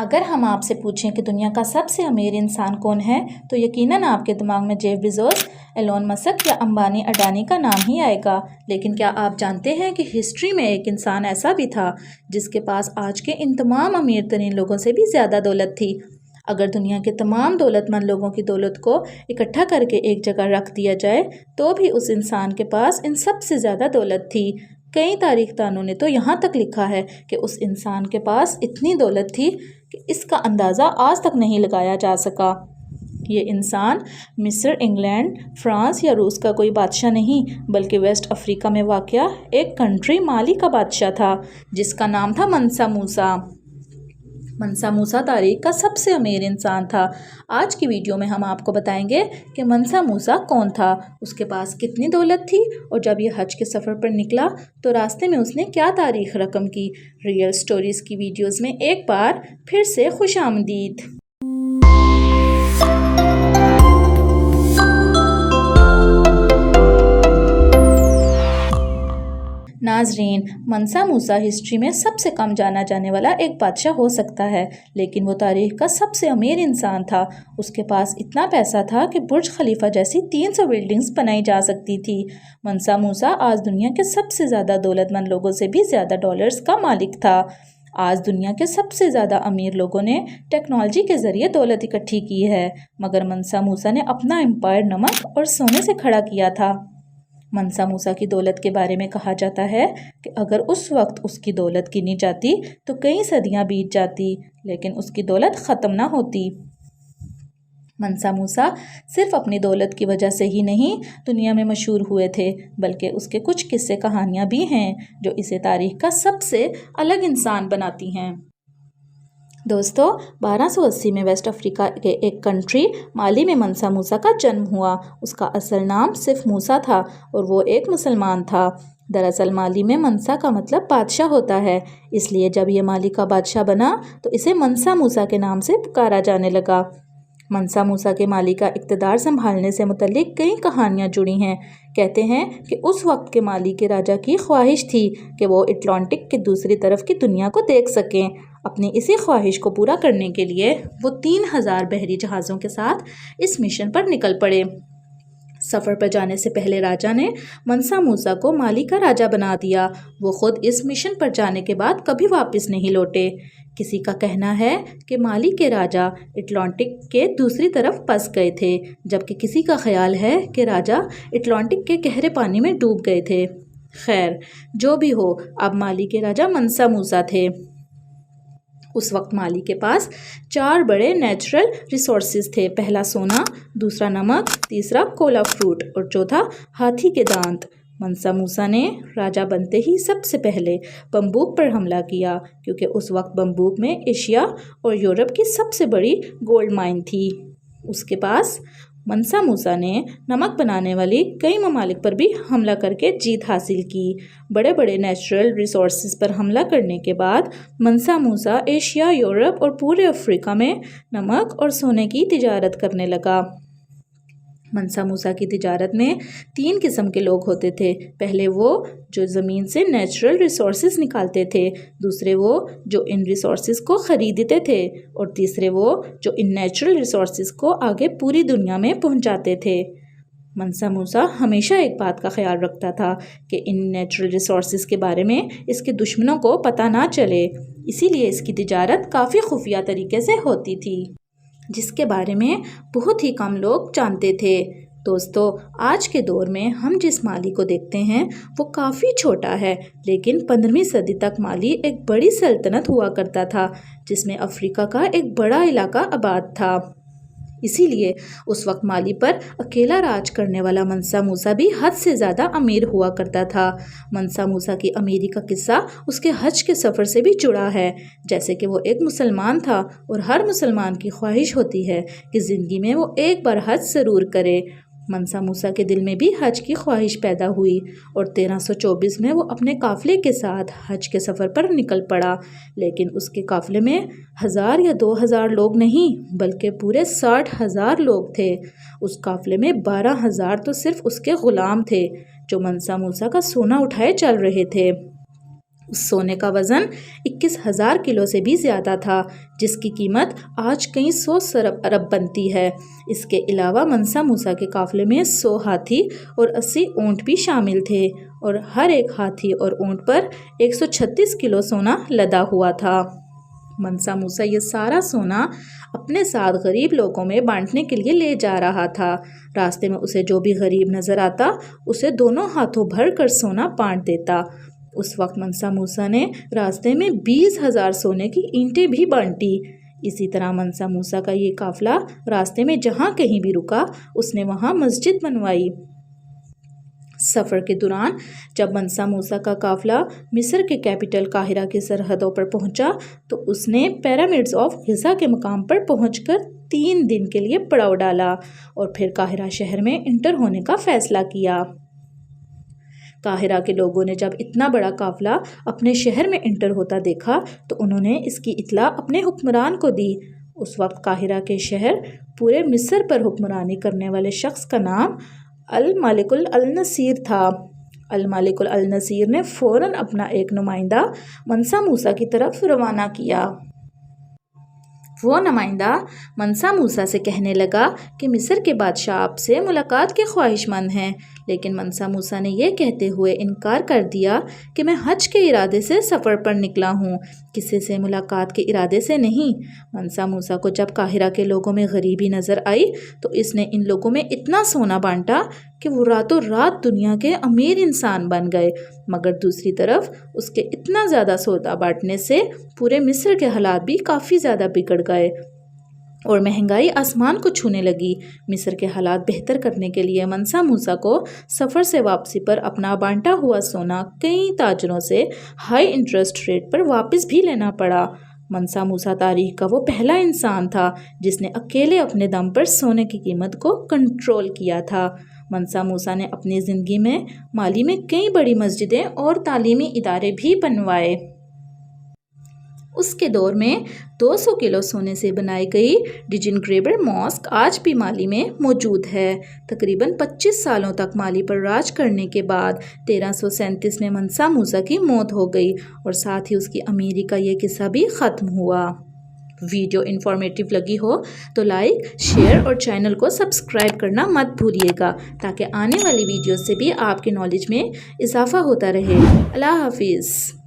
اگر ہم آپ سے پوچھیں کہ دنیا کا سب سے امیر انسان کون ہے تو یقیناً آپ کے دماغ میں جیف بیزوس، ایلون مسک یا امبانی اڈانی کا نام ہی آئے گا۔ لیکن کیا آپ جانتے ہیں کہ ہسٹری میں ایک انسان ایسا بھی تھا جس کے پاس آج کے ان تمام امیر ترین لوگوں سے بھی زیادہ دولت تھی؟ اگر دنیا کے تمام دولت مند لوگوں کی دولت کو اکٹھا کر کے ایک جگہ رکھ دیا جائے تو بھی اس انسان کے پاس ان سب سے زیادہ دولت تھی۔ کئی تاریخ دانوں نے تو یہاں تک لکھا ہے کہ اس انسان کے پاس اتنی دولت تھی کہ اس کا اندازہ آج تک نہیں لگایا جا سکا۔ یہ انسان مصر، انگلینڈ، فرانس یا روس کا کوئی بادشاہ نہیں بلکہ ویسٹ افریقہ میں واقع ایک کنٹری مالی کا بادشاہ تھا جس کا نام تھا منسا موسیٰ۔ منسا موسیٰ تاریخ کا سب سے امیر انسان تھا۔ آج کی ویڈیو میں ہم آپ کو بتائیں گے کہ منسا موسیٰ کون تھا، اس کے پاس کتنی دولت تھی اور جب یہ حج کے سفر پر نکلا تو راستے میں اس نے کیا تاریخ رقم کی۔ ریئل سٹوریز کی ویڈیوز میں ایک بار پھر سے خوش آمدید۔ ناظرین، منسا موسیٰ ہسٹری میں سب سے کم جانا جانے والا ایک بادشاہ ہو سکتا ہے لیکن وہ تاریخ کا سب سے امیر انسان تھا۔ اس کے پاس اتنا پیسہ تھا کہ برج خلیفہ جیسی 300 بلڈنگز بنائی جا سکتی تھی۔ منسا موسیٰ آج دنیا کے سب سے زیادہ دولت مند لوگوں سے بھی زیادہ ڈالرز کا مالک تھا۔ آج دنیا کے سب سے زیادہ امیر لوگوں نے ٹیکنالوجی کے ذریعے دولت اکٹھی کی ہے مگر منسا موسیٰ نے اپنا امپائر نمک اور سونے سے کھڑا کیا تھا۔ منسا موسیٰ کی دولت کے بارے میں کہا جاتا ہے کہ اگر اس وقت اس کی دولت گنی جاتی تو کئی صدیاں بیت جاتی لیکن اس کی دولت ختم نہ ہوتی۔ منسا موسیٰ صرف اپنی دولت کی وجہ سے ہی نہیں دنیا میں مشہور ہوئے تھے بلکہ اس کے کچھ قصے کہانیاں بھی ہیں جو اسے تاریخ کا سب سے الگ انسان بناتی ہیں۔ دوستو، 1280 میں ویسٹ افریقہ کے ایک کنٹری مالی میں منسا موسیٰ کا جنم ہوا۔ اس کا اصل نام صرف موسیٰ تھا اور وہ ایک مسلمان تھا۔ دراصل مالی میں منسا کا مطلب بادشاہ ہوتا ہے، اس لیے جب یہ مالی کا بادشاہ بنا تو اسے منسا موسیٰ کے نام سے پکارا جانے لگا۔ منسا موسیٰ کے مالی کا اقتدار سنبھالنے سے متعلق کئی کہانیاں جڑی ہیں۔ کہتے ہیں کہ اس وقت کے مالی کے راجا کی خواہش تھی کہ وہ اٹلانٹک کے دوسری طرف کی دنیا کو دیکھ سکیں۔ اپنی اسی خواہش کو پورا کرنے کے لیے وہ 3000 بحری جہازوں کے ساتھ اس مشن پر نکل پڑے۔ سفر پر جانے سے پہلے راجا نے منسا موسیٰ کو مالی کا راجا بنا دیا۔ وہ خود اس مشن پر جانے کے بعد کبھی واپس نہیں لوٹے۔ کسی کا کہنا ہے کہ مالی کے راجا اٹلانٹک کے دوسری طرف پھنس گئے تھے جبکہ کسی کا خیال ہے کہ راجا اٹلانٹک کے گہرے پانی میں ڈوب گئے تھے۔ خیر، جو بھی ہو، اب مالی کے راجا منسا موسیٰ تھے۔ اس وقت مالی کے پاس 4 بڑے نیچرل ریسورسز تھے، پہلا سونا، دوسرا نمک، تیسرا کولا فروٹ اور چوتھا ہاتھی کے دانت۔ منسا موسیٰ نے راجا بنتے ہی سب سے پہلے بمبوک پر حملہ کیا کیونکہ اس وقت بمبوک میں ایشیا اور یورپ کی سب سے بڑی گولڈ مائن تھی۔ اس کے پاس منسا موسیٰ نے نمک بنانے والی کئی ممالک پر بھی حملہ کر کے جیت حاصل کی۔ بڑے بڑے نیچرل ریسورسز پر حملہ کرنے کے بعد منسا موسیٰ ایشیا، یورپ اور پورے افریقہ میں نمک اور سونے کی تجارت کرنے لگا۔ منسا موسیٰ کی تجارت میں 3 قسم کے لوگ ہوتے تھے۔ پہلے وہ جو زمین سے نیچرل ریسورسز نکالتے تھے، دوسرے وہ جو ان ریسورسز کو خریدتے تھے اور تیسرے وہ جو ان نیچرل ریسورسز کو آگے پوری دنیا میں پہنچاتے تھے۔ منسا موسیٰ ہمیشہ ایک بات کا خیال رکھتا تھا کہ ان نیچرل ریسورسز کے بارے میں اس کے دشمنوں کو پتہ نہ چلے، اسی لیے اس کی تجارت کافی خفیہ طریقے سے ہوتی تھی جس کے بارے میں بہت ہی کم لوگ جانتے تھے۔ دوستو، آج کے دور میں ہم جس مالی کو دیکھتے ہیں وہ کافی چھوٹا ہے لیکن 15ویں صدی تک مالی ایک بڑی سلطنت ہوا کرتا تھا جس میں افریقہ کا ایک بڑا علاقہ آباد تھا۔ اسی لیے اس وقت مالی پر اکیلا راج کرنے والا منسا موسیٰ بھی حد سے زیادہ امیر ہوا کرتا تھا۔ منسا موسیٰ کی امیری کا قصہ اس کے حج کے سفر سے بھی جڑا ہے۔ جیسے کہ وہ ایک مسلمان تھا اور ہر مسلمان کی خواہش ہوتی ہے کہ زندگی میں وہ ایک بار حج ضرور کرے۔ منسا موسیٰ کے دل میں بھی حج کی خواہش پیدا ہوئی اور 1324 میں وہ اپنے قافلے کے ساتھ حج کے سفر پر نکل پڑا، لیکن اس کے قافلے میں 1000 یا 2000 لوگ نہیں بلکہ پورے 60,000 لوگ تھے۔ اس قافلے میں 12,000 تو صرف اس کے غلام تھے جو منسا موسیٰ کا سونا اٹھائے چل رہے تھے۔ اس سونے کا وزن 21,000 کلو سے بھی زیادہ تھا، جس کی قیمت آج کئی 100 ارب بنتی ہے۔ اس کے علاوہ منسا موسیٰ کے قافلے میں 100 ہاتھی اور 80 اونٹ بھی شامل تھے، اور ہر ایک ہاتھی اور اونٹ پر 136 کلو سونا لدا ہوا تھا۔ منسا موسیٰ یہ سارا سونا اپنے ساتھ غریب لوگوں میں بانٹنے کے لیے لے جا رہا تھا۔ راستے میں اسے جو بھی غریب نظر آتا اسے دونوں ہاتھوں بھر کر سونا بانٹ دیتا۔ اس وقت منسا موسیٰ نے راستے میں 20,000 سونے کی اینٹیں بھی بانٹی۔ اسی طرح منسا موسیٰ کا یہ قافلہ راستے میں جہاں کہیں بھی رکا اس نے وہاں مسجد بنوائی۔ سفر کے دوران جب منسا موسیٰ کا قافلہ مصر کے کیپٹل قاہرہ کی سرحدوں پر پہنچا تو اس نے پیرامڈز آف غزہ کے مقام پر پہنچ کر 3 دن کے لیے پڑاؤ ڈالا اور پھر قاہرہ شہر میں انٹر ہونے کا فیصلہ کیا۔ قاہرہ کے لوگوں نے جب اتنا بڑا قافلہ اپنے شہر میں انٹر ہوتا دیکھا تو انہوں نے اس کی اطلاع اپنے حکمران کو دی۔ اس وقت قاہرہ کے شہر پورے مصر پر حکمرانی کرنے والے شخص کا نام الملک النصیر تھا۔ الملک النصیر نے فوراً اپنا ایک نمائندہ منسا موسیٰ کی طرف روانہ کیا۔ وہ نمائندہ منسا موسیٰ سے کہنے لگا کہ مصر کے بادشاہ آپ سے ملاقات کے خواہش مند ہیں، لیکن منسا موسیٰ نے یہ کہتے ہوئے انکار کر دیا کہ میں حج کے ارادے سے سفر پر نکلا ہوں، کسی سے ملاقات کے ارادے سے نہیں۔ منسا موسیٰ کو جب قاہرہ کے لوگوں میں غریبی نظر آئی تو اس نے ان لوگوں میں اتنا سونا بانٹا کہ وہ راتوں رات دنیا کے امیر انسان بن گئے، مگر دوسری طرف اس کے اتنا زیادہ سونا بانٹنے سے پورے مصر کے حالات بھی کافی زیادہ بگڑ گئے اور مہنگائی آسمان کو چھونے لگی۔ مصر کے حالات بہتر کرنے کے لیے منسا موسیٰ کو سفر سے واپسی پر اپنا بانٹا ہوا سونا کئی تاجروں سے ہائی انٹرسٹ ریٹ پر واپس بھی لینا پڑا۔ منسا موسیٰ تاریخ کا وہ پہلا انسان تھا جس نے اکیلے اپنے دم پر سونے کی قیمت کو کنٹرول کیا تھا۔ منسا موسیٰ نے اپنی زندگی میں مالی میں کئی بڑی مسجدیں اور تعلیمی ادارے بھی بنوائے۔ اس کے دور میں 200 کلو سونے سے بنائی گئی ڈیجن گریبر ماسک آج بھی مالی میں موجود ہے۔ تقریباً 25 سالوں تک مالی پر راج کرنے کے بعد 1337 میں منسا موسیٰ کی موت ہو گئی اور ساتھ ہی اس کی امیری کا یہ قصہ بھی ختم ہوا۔ ویڈیو انفارمیٹیو لگی ہو تو لائک، شیئر اور چینل کو سبسکرائب کرنا مت بھولیے گا تاکہ آنے والی ویڈیوز سے بھی آپ کے نالج میں اضافہ ہوتا رہے۔ اللہ حافظ۔